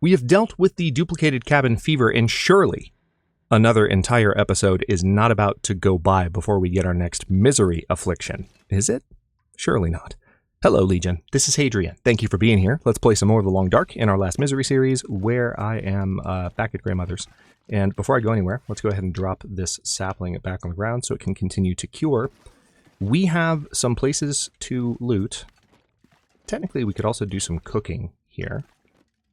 We have dealt with the duplicated cabin fever, and surely another entire episode is not about to go by before we get our next misery affliction. Is it? Surely not. Hello, Legion. This is Hadrian. Thank you for being here. Let's play some more of The Long Dark in our last misery series, where I am back at Grandmother's. And before I go anywhere, let's go ahead and drop this sapling back on the ground so it can continue to cure. We have some places to loot. Technically, we could also do some cooking here.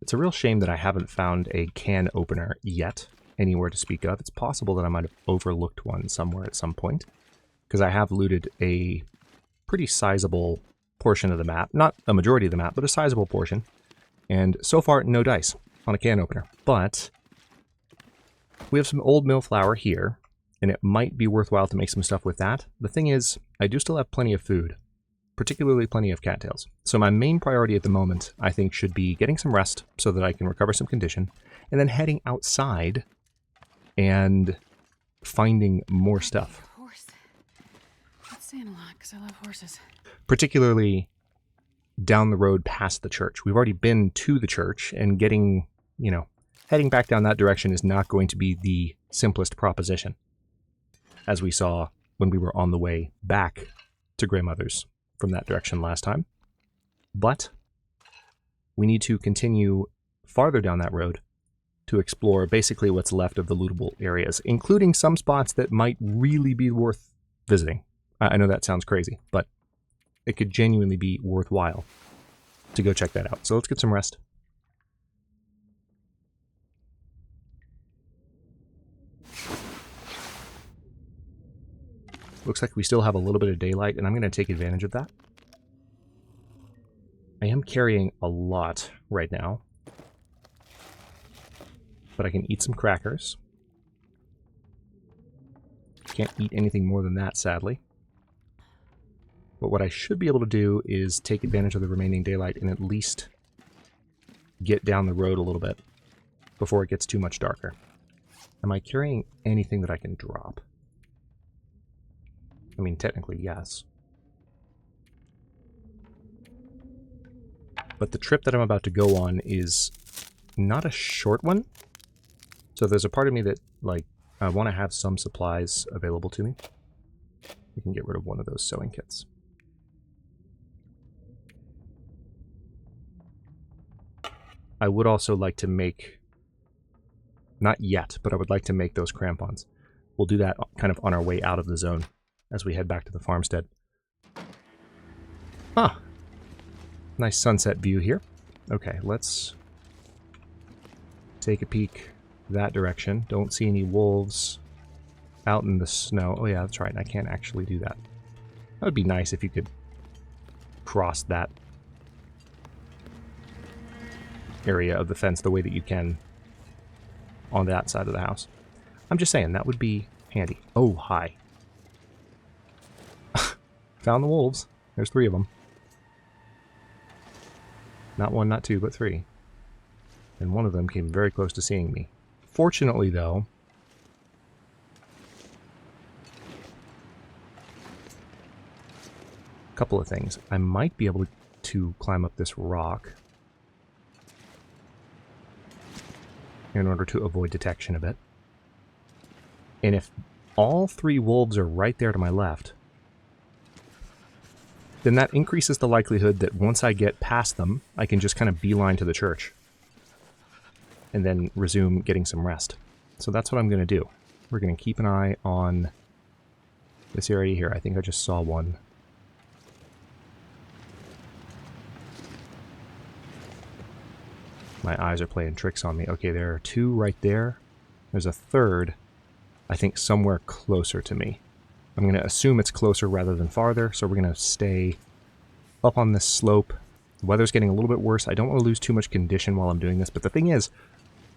It's a real shame that I haven't found a can opener yet, anywhere to speak of. It's possible that I might have overlooked one somewhere at some point, because I have looted a pretty sizable portion of the map. Not a majority of the map, but a sizable portion. And so far, no dice on a can opener. But we have some old mill flour here, and it might be worthwhile to make some stuff with that. The thing is, I do still have plenty of food, particularly plenty of cattails. So my main priority at the moment, I think, should be getting some rest so that I can recover some condition, and then heading outside and finding more stuff. Horse. That's saying a lot, because I love horses. Particularly down the road past the church. We've already been to the church, and getting, heading back down that direction is not going to be the simplest proposition, as we saw when we were on the way back to Grandmother's from that direction last time. But we need to continue farther down that road to explore basically what's left of the lootable areas, including some spots that might really be worth visiting. I know that sounds crazy, but it could genuinely be worthwhile to go check that out. So let's get some rest. Looks like we still have a little bit of daylight, and I'm going to take advantage of that. I am carrying a lot right now, but I can eat some crackers. Can't eat anything more than that, sadly. But what I should be able to do is take advantage of the remaining daylight and at least get down the road a little bit before it gets too much darker. Am I carrying anything that I can drop? I mean, technically, yes. But the trip that I'm about to go on is not a short one. So there's a part of me that, I want to have some supplies available to me. We can get rid of one of those sewing kits. I would also like to make, not yet, but I would like to make those crampons. We'll do that kind of on our way out of the zone as we head back to the farmstead. Ah, nice sunset view here. Okay, let's take a peek that direction. Don't see any wolves out in the snow. Oh yeah, that's right, I can't actually do that. That would be nice if you could cross that area of the fence the way that you can on that side of the house. I'm just saying, that would be handy. Oh, hi. Found the wolves. There's 3 of them. Not 1, not 2, but 3. And one of them came very close to seeing me. Fortunately, though, a couple of things. I might be able to climb up this rock in order to avoid detection a bit. And if all 3 wolves are right there to my left, then that increases the likelihood that once I get past them, I can just kind of beeline to the church and then resume getting some rest. So that's what I'm going to do. We're going to keep an eye on this area here. I think I just saw one. My eyes are playing tricks on me. Okay, there are 2 right there. There's a 3rd, I think, somewhere closer to me. I'm going to assume it's closer rather than farther, so we're going to stay up on this slope. The weather's getting a little bit worse. I don't want to lose too much condition while I'm doing this, but the thing is,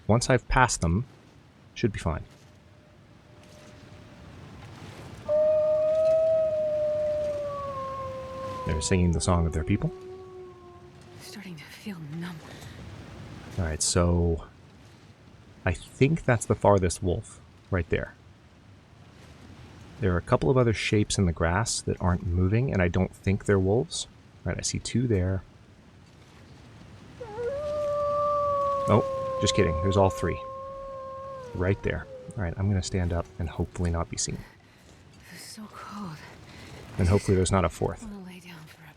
once I've passed them, should be fine. They're singing the song of their people. Starting to feel numb. Alright, so I think that's the farthest wolf right there. There are a couple of other shapes in the grass that aren't moving, and I don't think they're wolves. Alright, I see 2 there. Oh, Just kidding. There's all three. Right there. Alright, I'm going to stand up and hopefully not be seen. It's so cold. And hopefully there's not a fourth. I want to lay down for a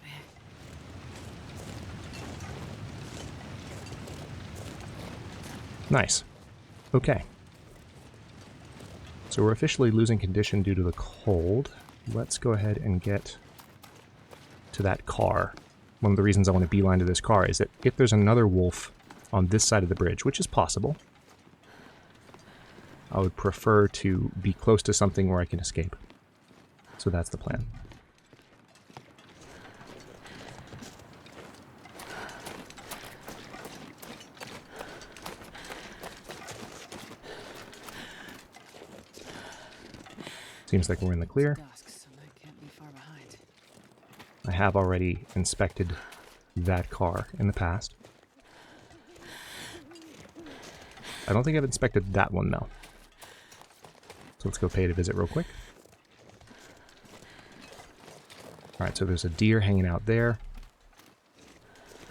bit. Nice. Okay. So we're officially losing condition due to the cold. Let's go ahead and get to that car. One of the reasons I want to beeline to this car is that if there's another wolf on this side of the bridge, which is possible, I would prefer to be close to something where I can escape. So that's the plan. Seems like we're in the clear. Dusk, so I can't be far behind. I have already inspected that car in the past. I don't think I've inspected that one, though. So let's go pay it a visit real quick. Alright, so there's a deer hanging out there.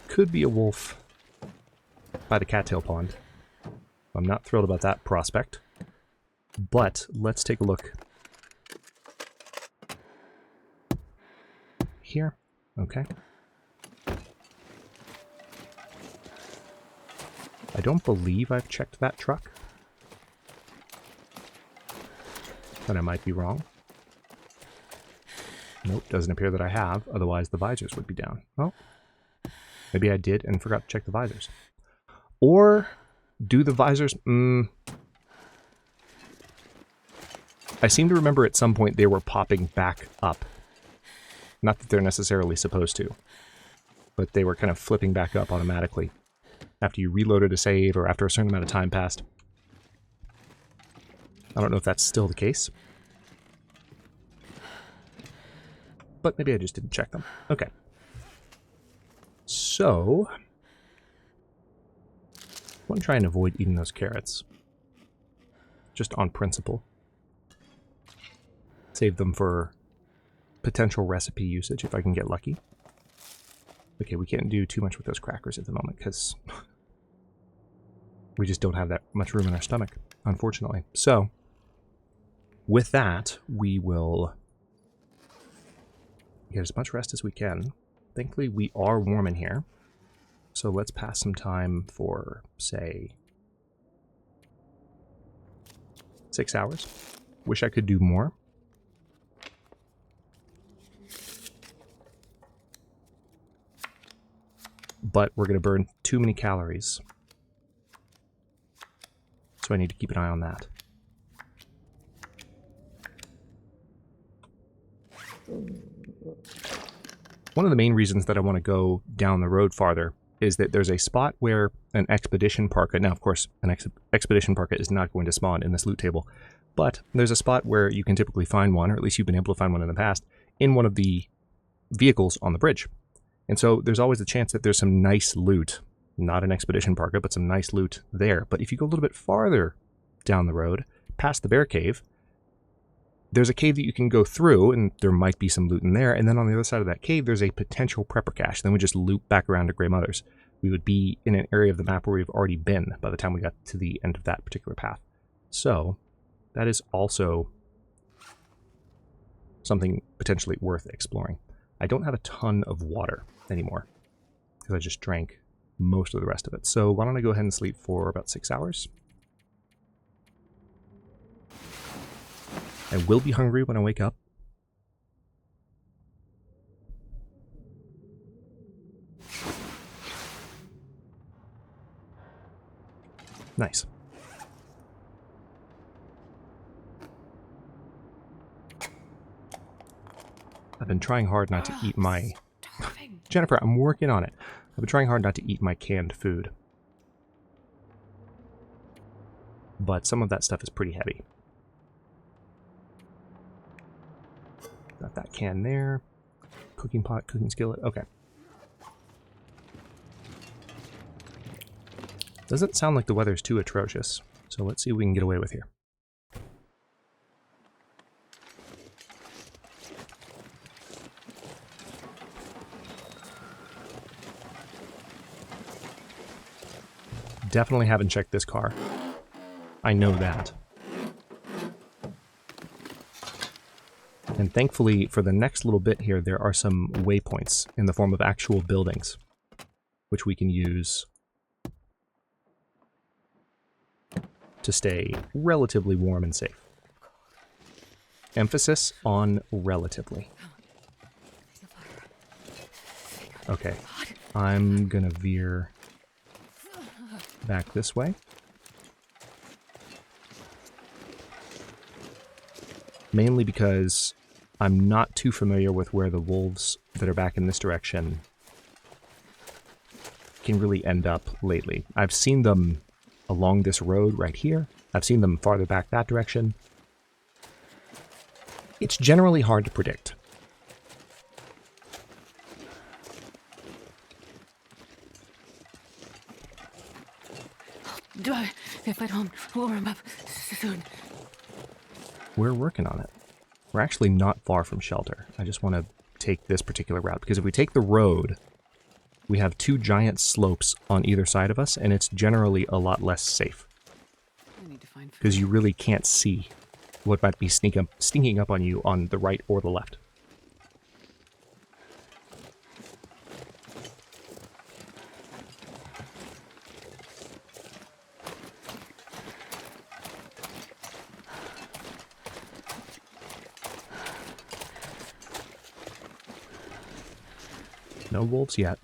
Could be a wolf by the cattail pond. I'm not thrilled about that prospect. But let's take a look here. Okay. I don't believe I've checked that truck. But I might be wrong. Nope, doesn't appear that I have, otherwise the visors would be down. Well, maybe I did and forgot to check the visors. Or do the visors... I seem to remember at some point they were popping back up. Not that they're necessarily supposed to, but they were kind of flipping back up automatically after you reloaded a save or after a certain amount of time passed. I don't know if that's still the case. But maybe I just didn't check them. Okay. So, I want to try and avoid eating those carrots. Just on principle. Save them for potential recipe usage if I can get lucky. Okay, we can't do too much with those crackers at the moment because we just don't have that much room in our stomach, unfortunately. So, with that, we will get as much rest as we can. Thankfully, we are warm in here. So let's pass some time for, say, 6 hours. Wish I could do more. But we're going to burn too many calories. So I need to keep an eye on that. One of the main reasons that I want to go down the road farther is that there's a spot where an expedition parka, now of course an expedition parka is not going to spawn in this loot table, but there's a spot where you can typically find one, or at least you've been able to find one in the past, in one of the vehicles on the bridge. And so there's always a chance that there's some nice loot, not an expedition parka, but some nice loot there. But if you go a little bit farther down the road, past the bear cave, there's a cave that you can go through, and there might be some loot in there, and then on the other side of that cave, there's a potential prepper cache. Then we just loop back around to Grey Mothers. We would be in an area of the map where we've already been by the time we got to the end of that particular path. So, that is also something potentially worth exploring. I don't have a ton of water anymore, because I just drank most of the rest of it. So why don't I go ahead and sleep for about 6 hours? I will be hungry when I wake up. Nice. I've been trying hard not to eat my... Jennifer, I'm working on it. I've been trying hard not to eat my canned food. But some of that stuff is pretty heavy. Got that can there. Cooking pot, cooking skillet. Okay. Doesn't sound like the weather's too atrocious. So let's see what we can get away with here. definitely haven't checked this car. I know that. And thankfully, for the next little bit here, there are some waypoints in the form of actual buildings, which we can use to stay relatively warm and safe. Emphasis on relatively. Okay, I'm gonna veer back this way. Mainly because I'm not too familiar with where the wolves that are back in this direction can really end up lately. I've seen them along this road right here. I've seen them farther back that direction. It's generally hard to predict. If I don't warm up soon. We're working on it. We're actually not far from shelter. I just want to take this particular route, because if we take the road, we have two giant slopes on either side of us, and it's generally a lot less safe. I need to find food. Because you really can't see what might be sneaking up on you on the right or the left. No wolves yet.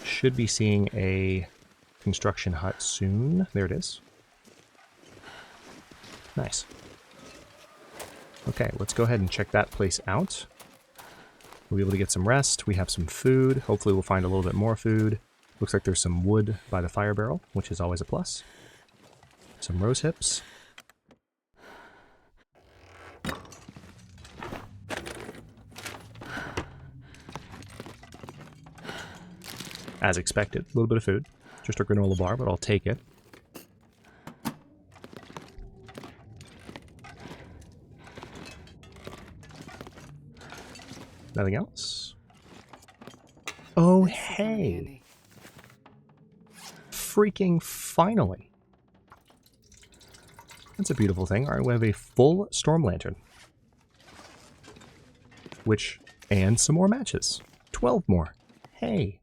Should be seeing a construction hut soon. There it is. Nice. Okay, let's go ahead and check that place out. We'll be able to get some rest. We have some food. Hopefully we'll find a little bit more food. Looks like there's some wood by the fire barrel, which is always a plus. Some rose hips. As expected, a little bit of food. Just a granola bar, but I'll take it. Nothing else? Oh, hey! Freaking finally! That's a beautiful thing. Alright, we have a full storm lantern. And some more matches. 12 more. Hey!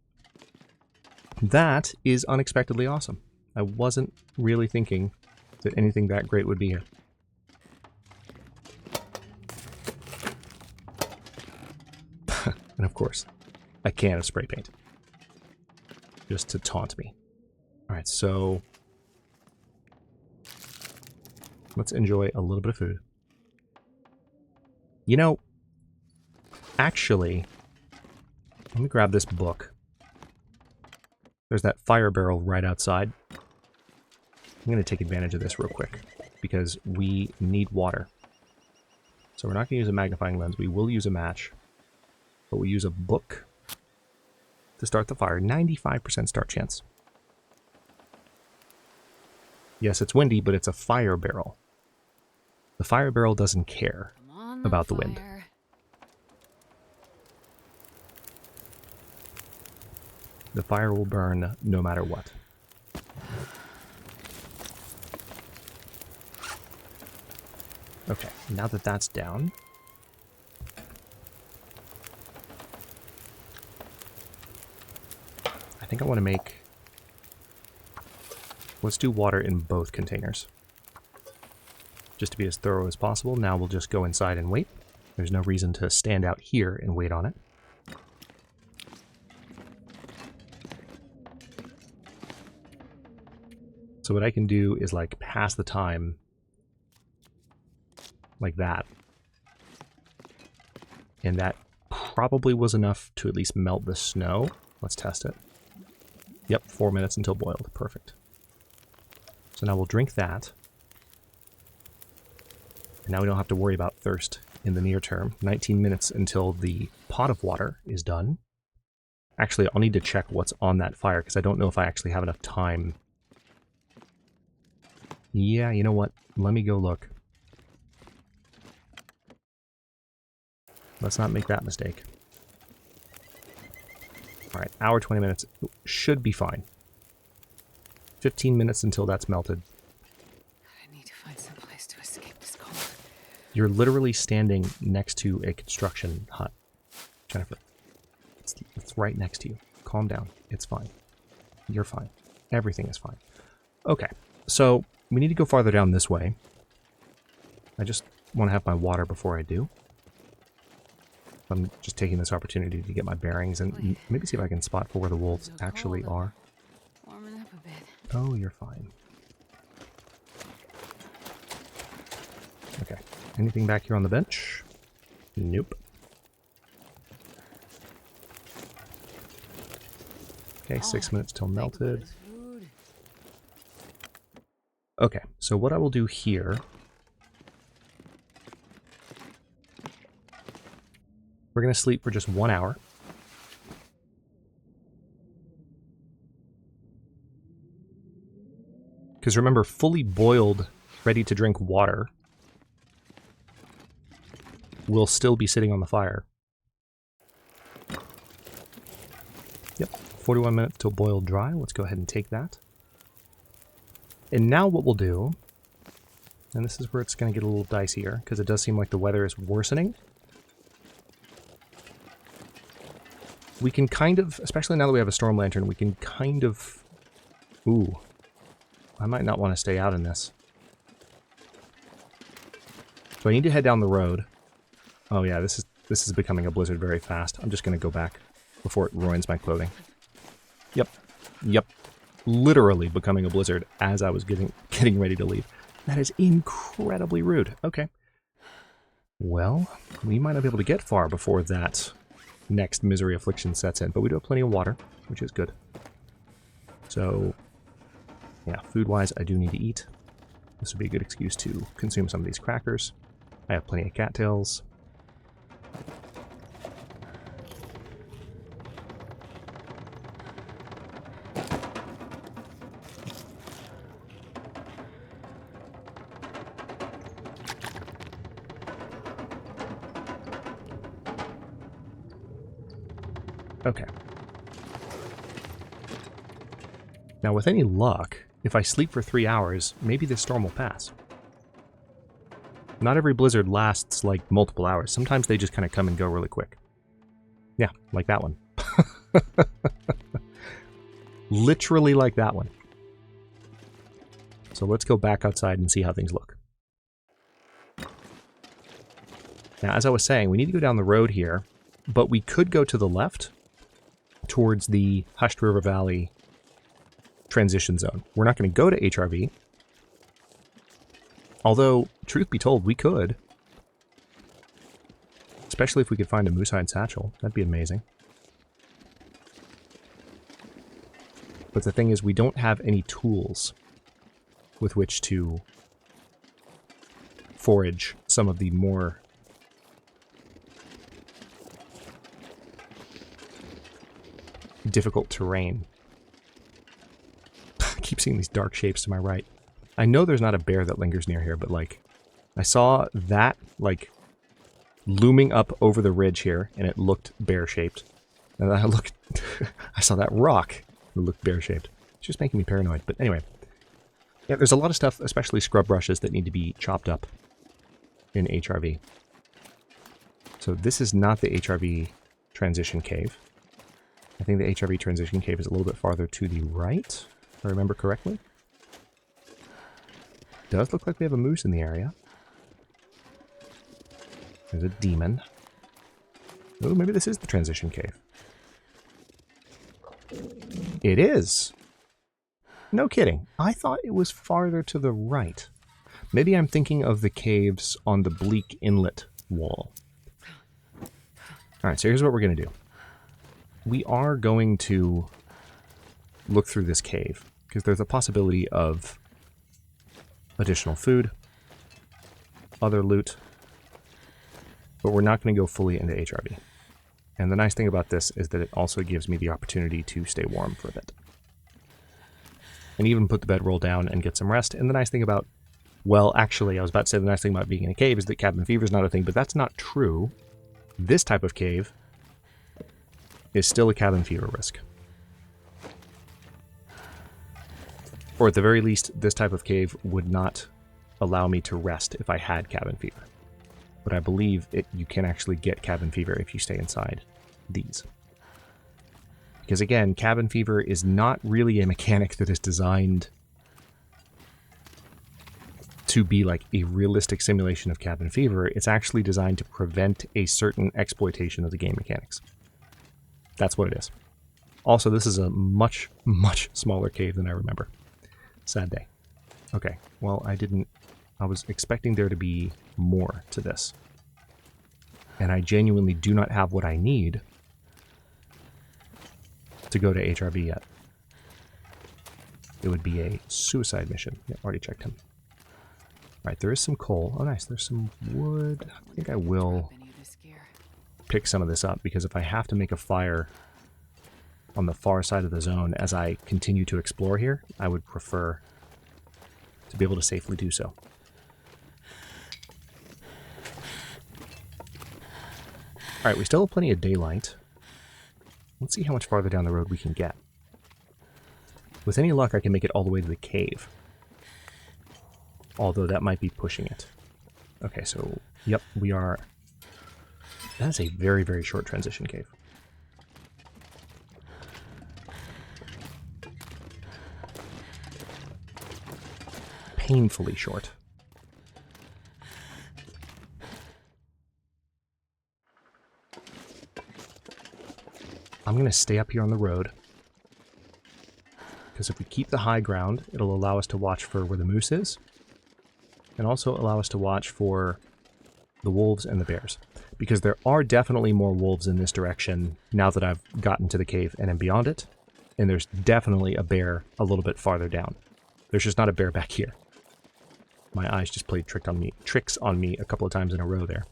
That is unexpectedly awesome. I wasn't really thinking that anything that great would be here. And of course, a can of spray paint. Just to taunt me. Alright, so let's enjoy a little bit of food. You know, actually, let me grab this book. There's that fire barrel right outside. I'm going to take advantage of this real quick, because we need water. So we're not going to use a magnifying lens. We will use a match. But we use a book to start the fire. 95% start chance. Yes, it's windy, but it's a fire barrel. The fire barrel doesn't care about the wind. The fire will burn no matter what. Okay, now that that's down, I think I want to make... Let's do water in both containers. Just to be as thorough as possible. Now we'll just go inside and wait. There's no reason to stand out here and wait on it. So what I can do is like pass the time like that. And that probably was enough to at least melt the snow. Let's test it. Yep, 4 minutes until boiled. Perfect. So now we'll drink that. And now we don't have to worry about thirst in the near term. 19 minutes until the pot of water is done. Actually, I'll need to check what's on that fire because I don't know if I actually have enough time. Yeah, you know what? Let me go look. Let's not make that mistake. Alright, hour, 20 minutes. Should be fine. 15 minutes until that's melted. I need to find some place to escape this cold. You're literally standing next to a construction hut, Jennifer. It's right next to you. Calm down. It's fine. You're fine. Everything is fine. Okay, so we need to go farther down this way. I just want to have my water before I do. I'm just taking this opportunity to get my bearings and maybe see if I can spot for where the wolves actually are. Warming up a bit. Oh, you're fine. Okay. Anything back here on the bench? Nope. Okay, 6 minutes till melted. Okay, so what I will do here... We're going to sleep for just 1 hour. Because remember, fully boiled, ready to drink water will still be sitting on the fire. Yep, 41 minutes till boiled dry. Let's go ahead and take that. And now what we'll do, and this is where it's going to get a little dicier, because it does seem like the weather is worsening. We can kind of, especially now that we have a storm lantern, we can kind of... Ooh. I might not want to stay out in this. So I need to head down the road. Oh yeah, this is becoming a blizzard very fast. I'm just going to go back before it ruins my clothing. Yep. Yep. Literally becoming a blizzard as I was getting ready to leave. That is incredibly rude. Okay. Well, we might not be able to get far before that next misery affliction sets in, but we do have plenty of water, which is good. So, yeah, food-wise, I do need to eat. This would be a good excuse to consume some of these crackers. I have plenty of cattails. Okay. Now, with any luck, if I sleep for 3 hours, maybe this storm will pass. Not every blizzard lasts, like, multiple hours. Sometimes they just kind of come and go really quick. Yeah, like that one. Literally like that one. So let's go back outside and see how things look. Now, as I was saying, we need to go down the road here, but we could go to the left towards the Hushed River Valley transition zone. We're not going to go to HRV. Although, truth be told, we could. Especially if we could find a moosehide satchel. That'd be amazing. But the thing is, we don't have any tools with which to forage some of the more difficult terrain. I keep seeing these dark shapes to my right. I know there's not a bear that lingers near here, but like, I saw that like looming up over the ridge here, and it looked bear-shaped. And then I looked, I saw that rock that looked bear-shaped. It's just making me paranoid. But anyway, yeah, there's a lot of stuff, especially scrub brushes, that need to be chopped up in HRV. So this is not the HRV transition cave. I think the HRV transition cave is a little bit farther to the right, if I remember correctly. Does look like we have a moose in the area. There's a demon. Oh, maybe this is the transition cave. It is! No kidding. I thought it was farther to the right. Maybe I'm thinking of the caves on the Bleak Inlet wall. Alright, so here's what we're going to do. We are going to look through this cave, because there's a possibility of additional food, other loot, but we're not going to go fully into HRV. And the nice thing about this is that it also gives me the opportunity to stay warm for a bit. And even put the bedroll down and get some rest. And the nice thing about, well, actually, I was about to say the nice thing about being in a cave is that cabin fever is not a thing, but that's not true. This type of cave is still a cabin fever risk. Or at the very least, this type of cave would not allow me to rest if I had cabin fever. But I believe you can actually get cabin fever if you stay inside these. Because again, cabin fever is not really a mechanic that is designed to be like a realistic simulation of cabin fever. It's actually designed to prevent a certain exploitation of the game mechanics. That's what it is. Also, this is a much, much smaller cave than I remember. Sad day. Okay, well, I was expecting there to be more to this. And I genuinely do not have what I need to go to HRV yet. It would be a suicide mission. Yeah, already checked him. Alright, there is some coal. Oh, nice. There's some wood. I think I will pick some of this up, because if I have to make a fire on the far side of the zone as I continue to explore here, I would prefer to be able to safely do so. Alright, we still have plenty of daylight. Let's see how much farther down the road we can get. With any luck, I can make it all the way to the cave. Although that might be pushing it. Okay, so, yep, we are... That is a very, very short transition cave. Painfully short. I'm going to stay up here on the road, because if we keep the high ground, it'll allow us to watch for where the moose is, and also allow us to watch for the wolves and the bears. Because there are definitely more wolves in this direction now that I've gotten to the cave and am beyond it, and there's definitely a bear a little bit farther down. There's just not a bear back here. My eyes just played tricks on me a couple of times in a row there.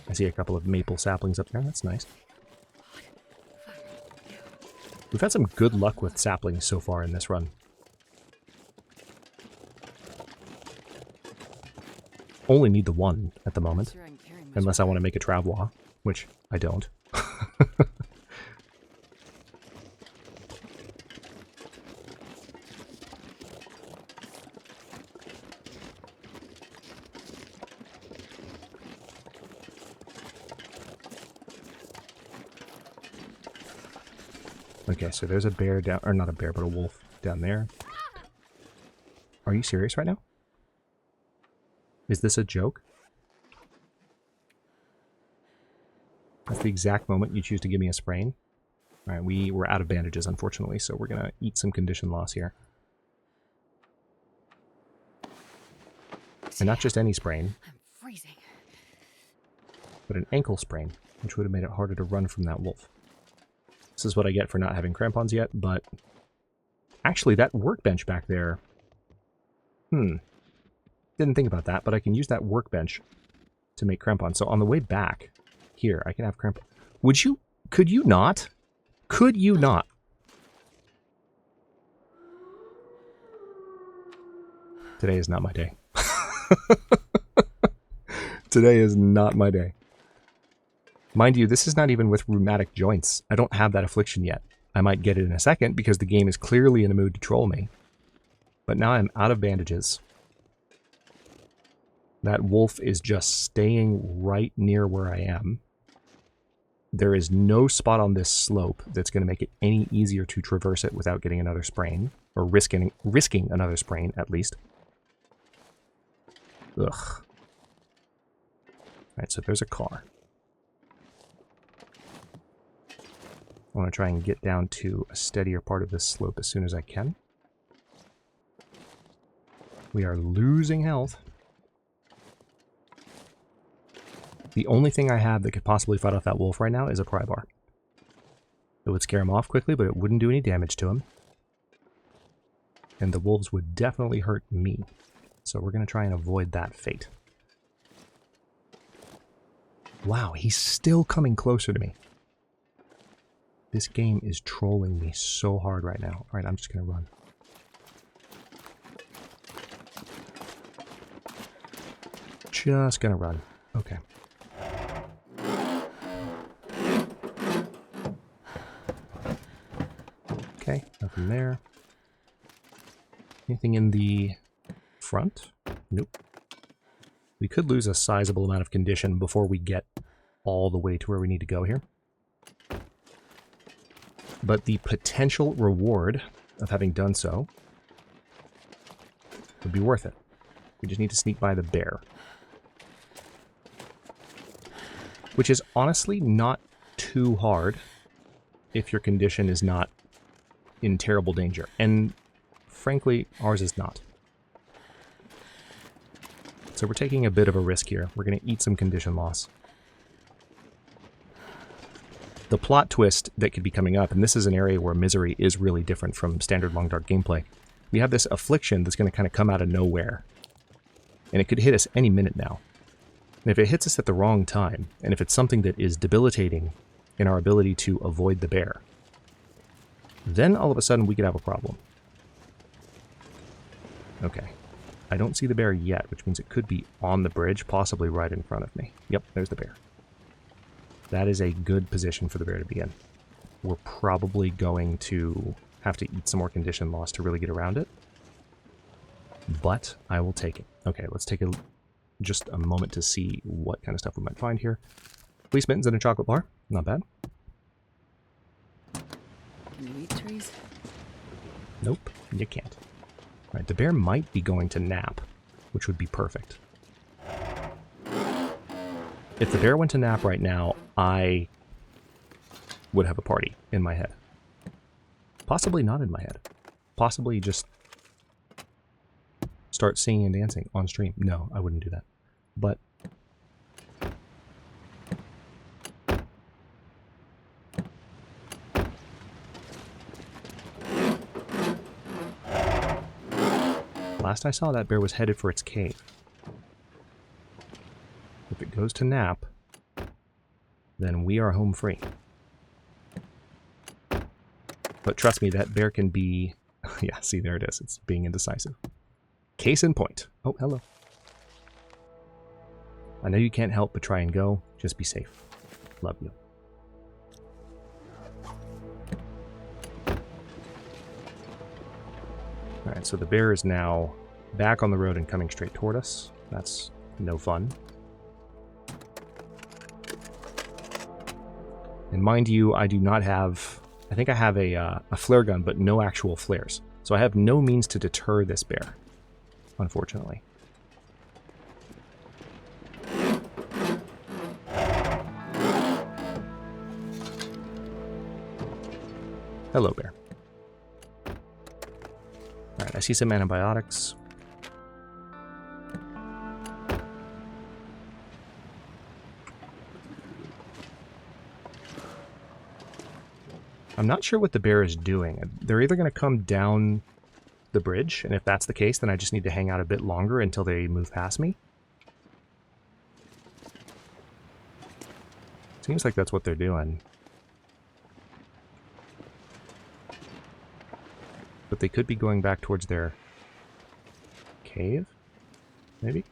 I see a couple of maple saplings up there. That's nice. We've had some good luck with saplings so far in this run. Only need the one at the moment. Unless I want to make a travois, which I don't. Okay, so there's a bear down, or not a bear, but a wolf down there. Are you serious right now? Is this a joke? That's the exact moment you choose to give me a sprain. Alright, we were out of bandages, unfortunately, so we're gonna eat some condition loss here. And not just any sprain, but an ankle sprain, which would have made it harder to run from that wolf. This is what I get for not having crampons yet, but actually that workbench back there, didn't think about that, but I can use that workbench to make crampons. So on the way back here, I can have crampons. Could you not? Could you not? Today is not my day. Today is not my day. Mind you, this is not even with rheumatic joints. I don't have that affliction yet. I might get it in a second because the game is clearly in the mood to troll me. But now I'm out of bandages. That wolf is just staying right near where I am. There is no spot on this slope that's going to make it any easier to traverse it without getting another sprain. Or risking another sprain, at least. Ugh. Alright, so there's a car. I want to try and get down to a steadier part of this slope as soon as I can. We are losing health. The only thing I have that could possibly fight off that wolf right now is a pry bar. It would scare him off quickly, but it wouldn't do any damage to him. And the wolves would definitely hurt me. So we're going to try and avoid that fate. Wow, he's still coming closer to me. This game is trolling me so hard right now. Alright, I'm just going to run. Just going to run. Okay. Okay, nothing there. Anything in the front? Nope. We could lose a sizable amount of condition before we get all the way to where we need to go here. But the potential reward of having done so would be worth it. We just need to sneak by the bear. Which is honestly not too hard if your condition is not in terrible danger. And frankly, ours is not. So we're taking a bit of a risk here. We're going to eat some condition loss. The plot twist that could be coming up, and this is an area where Misery is really different from standard Long Dark gameplay. We have this affliction that's going to kind of come out of nowhere. And it could hit us any minute now. And if it hits us at the wrong time, and if it's something that is debilitating in our ability to avoid the bear, then all of a sudden we could have a problem. Okay. I don't see the bear yet, which means it could be on the bridge, possibly right in front of me. Yep, there's the bear. That is a good position for the bear to be in. We're probably going to have to eat some more condition loss to really get around it. But I will take it. Okay, let's take just a moment to see what kind of stuff we might find here. Police mittens and a chocolate bar. Not bad. Can you eat trees? Nope, you can't. Alright, the bear might be going to nap, which would be perfect. If the bear went to nap right now, I would have a party in my head. Possibly not in my head. Possibly just start singing and dancing on stream. No, I wouldn't do that. But last I saw, that bear was headed for its cave. If it goes to nap, then we are home free. But trust me, that bear can be... yeah, see, there it is. It's being indecisive. Case in point. Oh, hello. I know you can't help but try and go. Just be safe. Love you. Alright, so the bear is now back on the road and coming straight toward us. That's no fun. And mind you, I do not have... I think I have a flare gun, but no actual flares. So I have no means to deter this bear, unfortunately. Hello, bear. Alright, I see some antibiotics. I'm not sure what the bear is doing. They're either going to come down the bridge, and if that's the case, then I just need to hang out a bit longer until they move past me. Seems like that's what they're doing. But they could be going back towards their cave, maybe?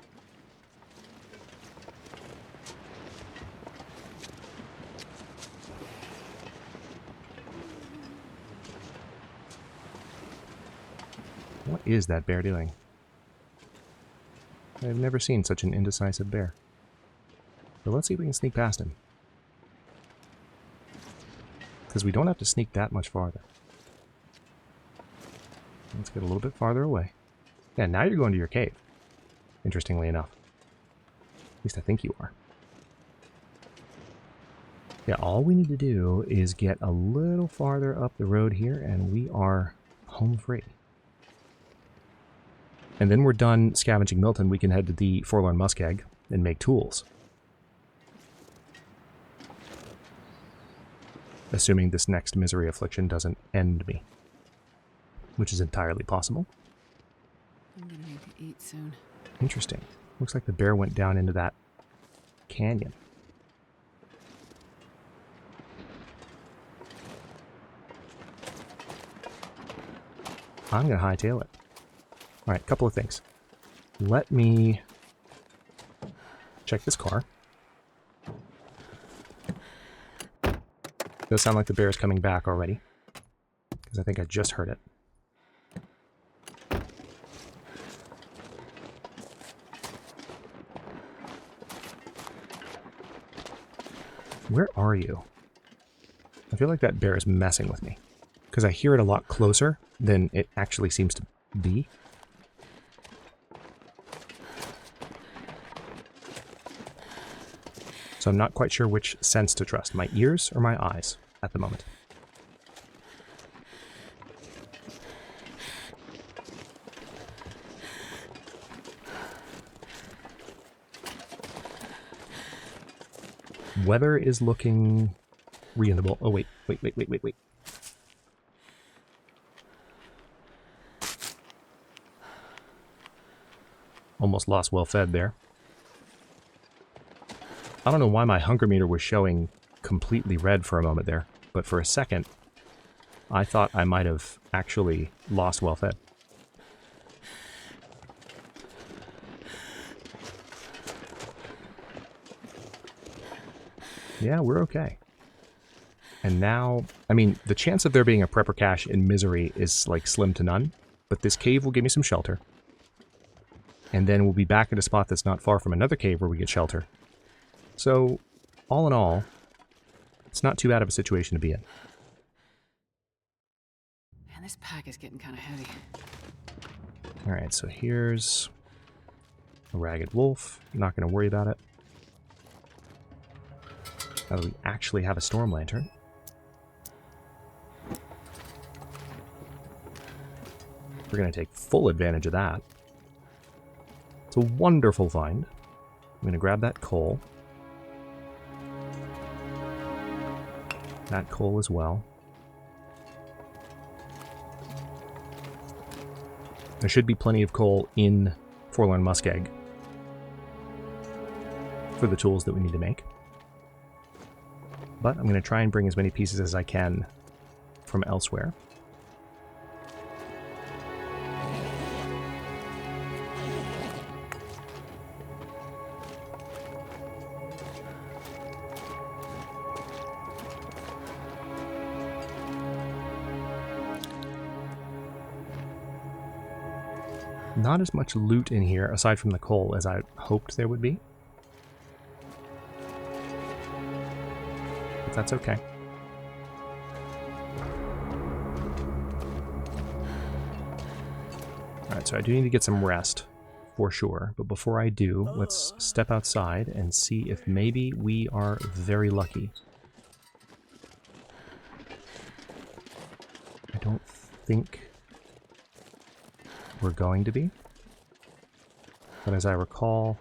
What is that bear doing? I've never seen such an indecisive bear. So let's see if we can sneak past him. Because we don't have to sneak that much farther. Let's get a little bit farther away. Yeah, now you're going to your cave. Interestingly enough. At least I think you are. Yeah, all we need to do is get a little farther up the road here, and we are home free. And then we're done scavenging Milton. We can head to the Forlorn Muskeg and make tools. Assuming this next misery affliction doesn't end me. Which is entirely possible. I'm gonna need to eat soon. Interesting. Looks like the bear went down into that canyon. I'm gonna hightail it. Alright, couple of things. Let me check this car. Does sound like the bear is coming back already. Because because I think I just heard it. Where are you? I feel like that bear is messing with me, because I hear it a lot closer than it actually seems to be. So I'm not quite sure which sense to trust, my ears or my eyes at the moment. Weather is looking reasonable. Oh, wait. Almost lost well fed there. I don't know why my hunger meter was showing completely red for a moment there, but for a second, I thought I might have actually lost well fed. Yeah, we're okay. And now, I mean, the chance of there being a prepper cache in Misery is like slim to none, but this cave will give me some shelter. And then we'll be back at a spot that's not far from another cave where we get shelter. So, all in all, it's not too bad of a situation to be in. Man, this pack is getting kind of heavy. Alright, so here's a ragged wolf. Not going to worry about it. Now that we actually have a storm lantern. We're going to take full advantage of that. It's a wonderful find. I'm going to grab that coal. That coal as well. There should be plenty of coal in Forlorn Muskeg for the tools that we need to make. But I'm going to try and bring as many pieces as I can from elsewhere. Not as much loot in here, aside from the coal, as I hoped there would be. But that's okay. Alright, so I do need to get some rest, for sure. But before I do, let's step outside and see if maybe we are very lucky. I don't think we're going to be. But as I recall,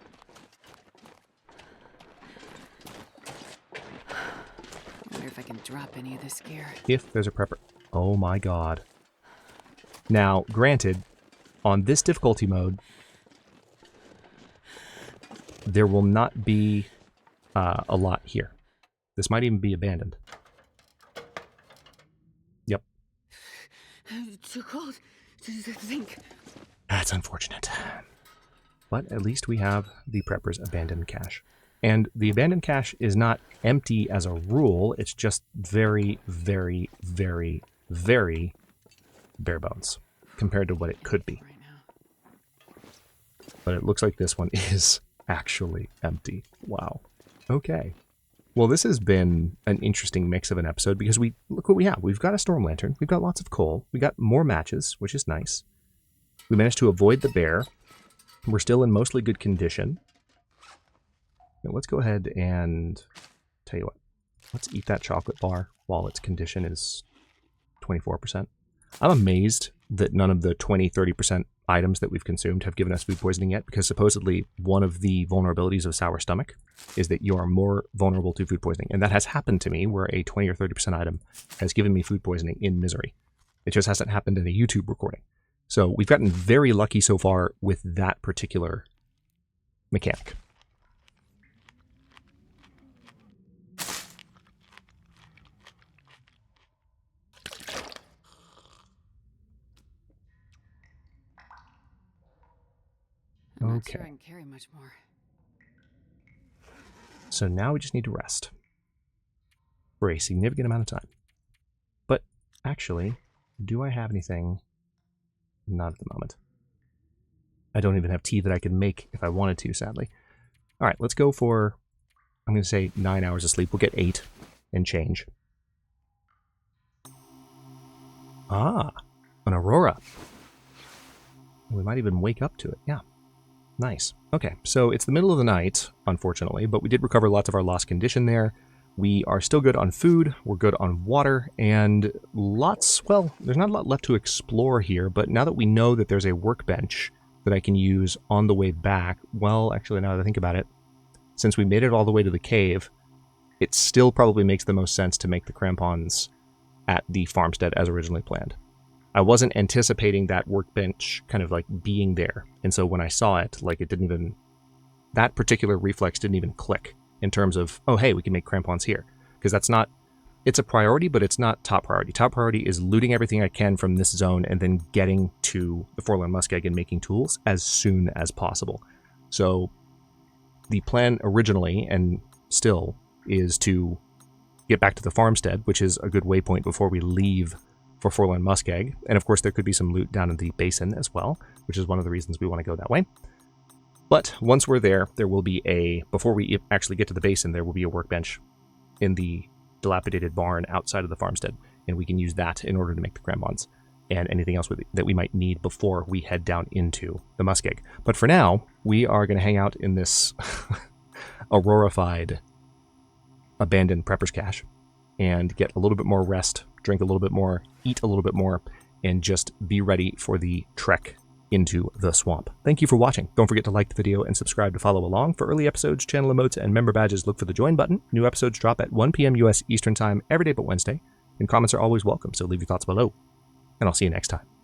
I wonder if I can drop any of this gear. If there's a prepper. Oh my god. Now, granted, on this difficulty mode, there will not be a lot here. This might even be abandoned. Yep. Too cold to think. That's unfortunate. But at least we have the prepper's abandoned cache. And the abandoned cache is not empty as a rule, it's just very, very, very, very bare bones compared to what it could be. Right now. But it looks like this one is actually empty. Wow. Okay. Well, this has been an interesting mix of an episode because look what we have. We've got a storm lantern, we've got lots of coal, we got more matches, which is nice. We managed to avoid the bear. We're still in mostly good condition. Now let's go ahead and tell you what. Let's eat that chocolate bar while its condition is 24%. I'm amazed that none of the 20-30% items that we've consumed have given us food poisoning yet, because supposedly one of the vulnerabilities of sour stomach is that you are more vulnerable to food poisoning. And that has happened to me, where a 20 or 30% item has given me food poisoning in Misery. It just hasn't happened in a YouTube recording. So we've gotten very lucky so far with that particular mechanic. I'm not Okay. sure I can carry much more. So now we just need to rest for a significant amount of time. But actually, Do I have anything? Not at the moment. I don't even have tea that I can make if I wanted to, sadly. All right, let's go for, I'm going to say 9 hours of sleep. We'll get 8 and change. Ah, an aurora. We might even wake up to it. Yeah, nice. Okay, so it's the middle of the night, unfortunately, but we did recover lots of our lost condition there. We are still good on food, we're good on water, and lots, well, there's not a lot left to explore here, but now that we know that there's a workbench that I can use on the way back, well, actually, now that I think about it, since we made it all the way to the cave, it still probably makes the most sense to make the crampons at the farmstead as originally planned. I wasn't anticipating that workbench kind of like being there, and so when I saw it, like it didn't even, that particular reflex didn't even click in terms of, oh hey, we can make crampons here. Because that's not, it's a priority, but it's not top priority. Top priority is looting everything I can from this zone and then getting to the Forlorn Muskeg and making tools as soon as possible. So the plan originally, and still, is to get back to the farmstead, which is a good waypoint before we leave for Forlorn Muskeg. And of course there could be some loot down in the basin as well, which is one of the reasons we want to go that way. But once we're there, there will be a, before we actually get to the basin, there will be a workbench in the dilapidated barn outside of the farmstead, and we can use that in order to make the crampons and anything else that we might need before we head down into the Muskeg. But for now, we are going to hang out in this aurorified abandoned prepper's cache and get a little bit more rest, drink a little bit more, eat a little bit more, and just be ready for the trek into the swamp. Thank you for watching. Don't forget to like the video and subscribe to follow along. For early episodes, channel emotes, and member badges, look for the join button. New episodes drop at 1 p.m. US Eastern Time every day but Wednesday, and comments are always welcome, so leave your thoughts below. And I'll see you next time.